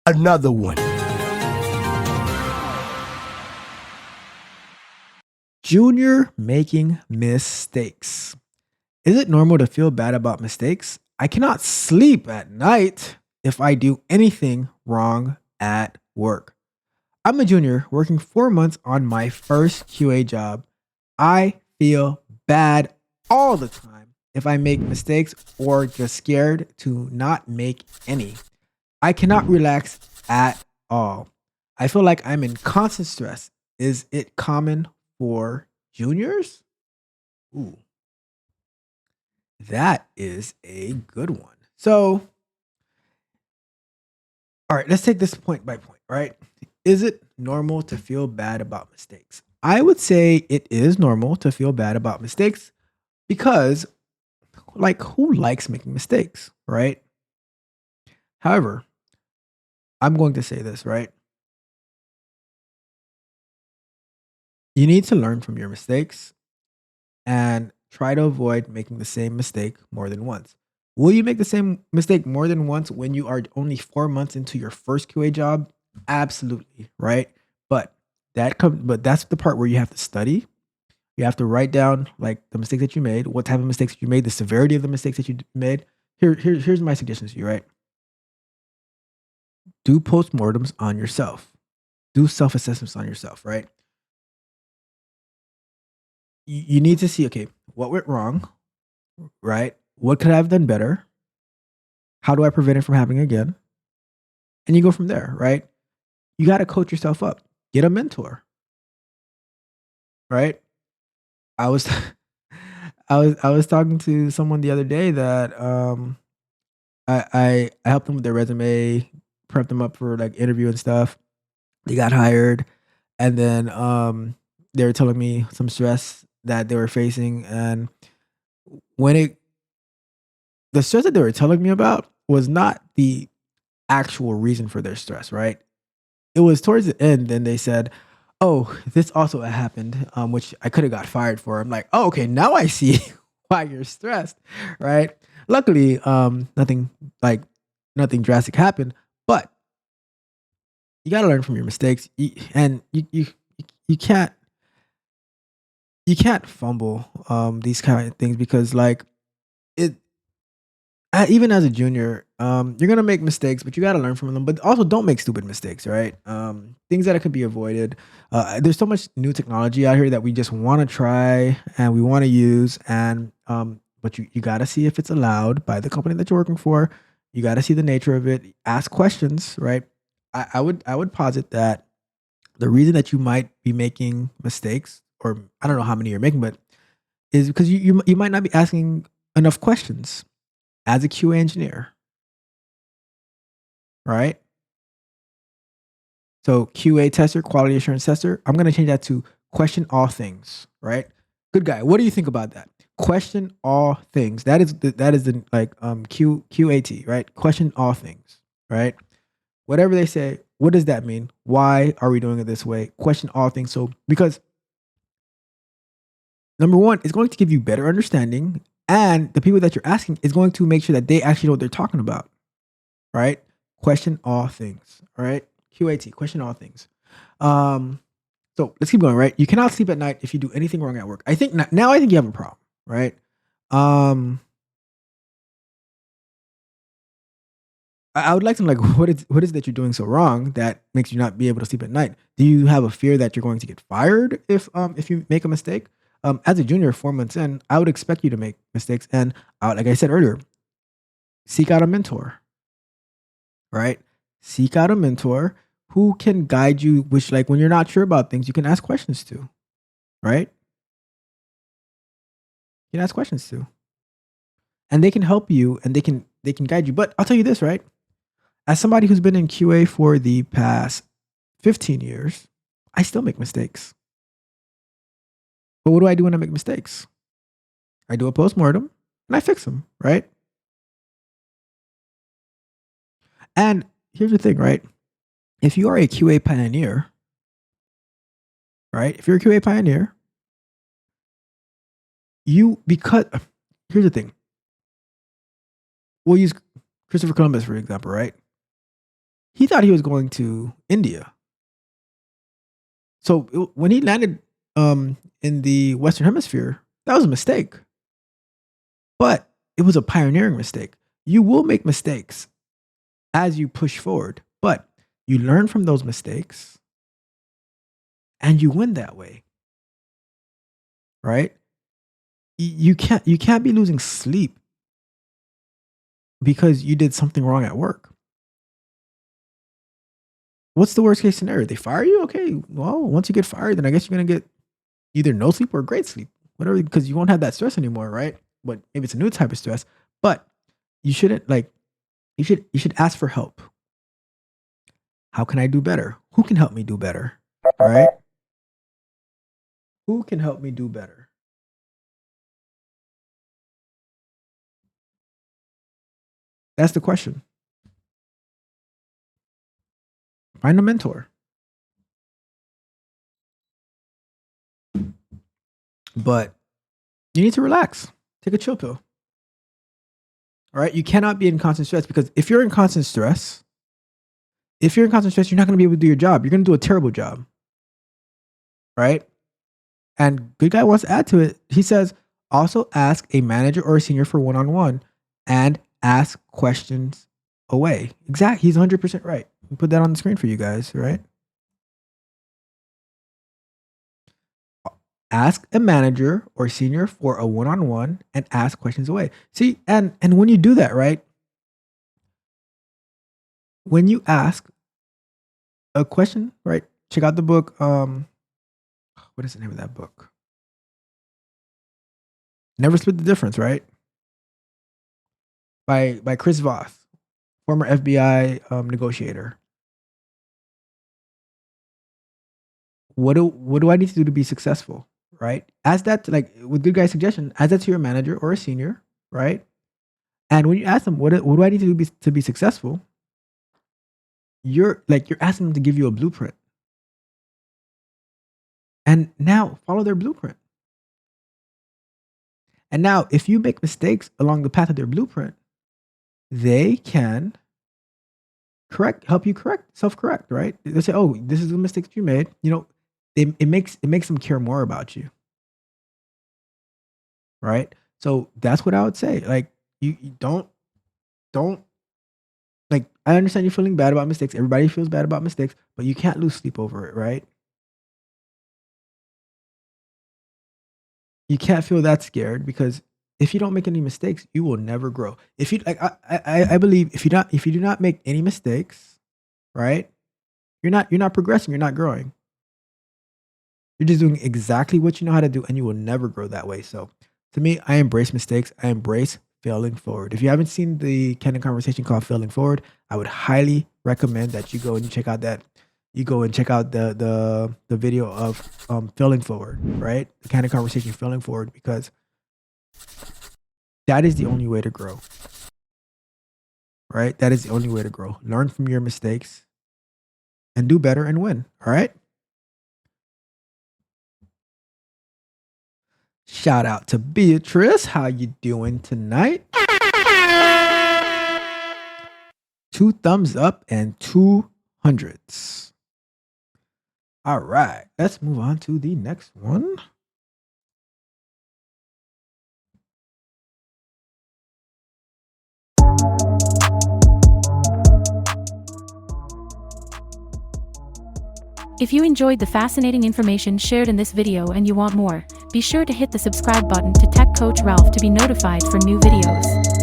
Another one. Junior making mistakes. Is it normal to feel bad about mistakes? I cannot sleep at night if I do anything wrong at work. I'm a junior working 4 months on my first QA job. I feel bad all the time if I make mistakes or just scared to not make any. I cannot relax at all. I feel like I'm in constant stress. Is it common for juniors? Ooh, that is a good one. So, all right, let's take this point by point, right? Is it normal to feel bad about mistakes? I would say it is normal to feel bad about mistakes because, like, who likes making mistakes, right? However, I'm going to say this, right? You need to learn from your mistakes and try to avoid making the same mistake more than once. Will you make the same mistake more than once when you are only 4 months into your first QA job? Absolutely, right? But but that's the part where you have to study. You have to write down like the mistakes that you made, what type of mistakes you made, the severity of the mistakes that you made. Here's my suggestions to you, right? Do postmortems on yourself. Do self assessments on yourself, right? You need to see, okay, what went wrong, right? What could I have done better? How do I prevent it from happening again? And you go from there, right? You got to coach yourself up. Get a mentor, right? I was I was talking to someone the other day that I helped them with their resume, prepped them up for like interview and stuff. They got hired, and then they were telling me some stress that they were facing, and when it the stress that they were telling me about was not the actual reason for their stress, right? It was towards the end, then they said, "Oh, this also happened, which I could have got fired for." I'm like, "Oh, okay, now I see why you're stressed, right?" Luckily, like nothing drastic happened, but you got to learn from your mistakes, and you can't fumble these kind of things because like it even as a junior, you're gonna make mistakes, but you gotta learn from them. But also, don't make stupid mistakes, right? Things that could be avoided. There's so much new technology out here that we just want to try and we want to use, and but you gotta see if it's allowed by the company that you're working for. You gotta see the nature of it. Ask questions, right? I would posit that the reason that you might be making mistakes, or I don't know how many you're making, but is because you might not be asking enough questions as a QA engineer, right? So QA tester, quality assurance tester, I'm going to change that to question all things, right? Good guy. What do you think about that? Question all things. That is the like QAT, right? Question all things, right? Whatever they say, what does that mean? Why are we doing it this way? Question all things. So because number one, it's going to give you better understanding, and the people that you're asking is going to make sure that they actually know what they're talking about, right? Question all things, all right? QAT, question all things. Um, so let's keep going, right? You cannot sleep at night if you do anything wrong at work. I think now I think you have a problem, right? Um, I would like to know, like what is that you're doing so wrong that makes you not be able to sleep at night? Do you have a fear that you're going to get fired if you make a mistake? As a junior, 4 months in, I would expect you to make mistakes, and like I said earlier, seek out a mentor, right? Seek out a mentor who can guide you, which like when you're not sure about things, you can ask questions to, right? You can ask questions to. And they can help you and they can guide you. But I'll tell you this, right? As somebody who's been in QA for the past 15 years, I still make mistakes. But what do I do when I make mistakes? I do a postmortem and I fix them, right? And here's the thing, right? If you are a QA pioneer, right? If you're a QA pioneer, because here's the thing. We'll use Christopher Columbus for example, right? he thought he was going to India. So when he landed in the Western Hemisphere, that was a mistake. But it was a pioneering mistake. You will make mistakes as you push forward, but you learn from those mistakes and you win that way. Right? You can't be losing sleep because you did something wrong at work. What's the worst case scenario? They fire you? Okay. Well, once you get fired, then I guess you're gonna get either no sleep or great sleep. Whatever, because you won't have that stress anymore, right? But maybe it's a new type of stress. But you shouldn't you should ask for help. How can I do better? Who can help me do better? Right? Who can help me do better? That's the question. Find a mentor. But you need to relax. Take a chill pill. All right? You cannot be in constant stress because if you're in constant stress, you're not going to be able to do your job. You're going to do a terrible job. Right? And Good Guy wants to add to it. He says, also ask a manager or a senior for one-on-one and ask questions away. Exactly. He's 100% right. We'll put that on the screen for you guys, right? Ask a manager or senior for a one-on-one and ask questions away. See, and when you do that, right? When you ask a question, right? Check out the book. What is the name of that book? Never Split the Difference, right? By Chris Voss, former FBI negotiator. What do I need to do to be successful? Right? As that, like with Good Guy's suggestion, as that to your manager or a senior, right? And when you ask them, what do I need to do to be successful? You're asking them to give you a blueprint. And now follow their blueprint. And now if you make mistakes along the path of their blueprint, they can help you self-correct, right? They say, oh, this is the mistake that you made. You know, it makes them care more about you. Right? So that's what I would say. Like you don't like, I understand you're feeling bad about mistakes. Everybody feels bad about mistakes, but you can't lose sleep over it, right? You can't feel that scared because if you don't make any mistakes, you will never grow. If you like, I believe if you do not make any mistakes, right? You're not progressing. You're not growing. You're just doing exactly what you know how to do, and you will never grow that way. So, to me, I embrace mistakes. I embrace failing forward. If you haven't seen the Candid Conversation called Failing Forward, I would highly recommend that you go and check out the video of failing forward, right? The Candid Conversation failing forward, because that is the only way to grow. Right? That is the only way to grow. Learn from your mistakes and do better and win. All right? Shout out to Beatrice. How you doing tonight? 2 thumbs up and 2 hundreds. All right. Let's move on to the next one. If you enjoyed the fascinating information shared in this video and you want more, be sure to hit the subscribe button to Tech Coach Ralph to be notified for new videos.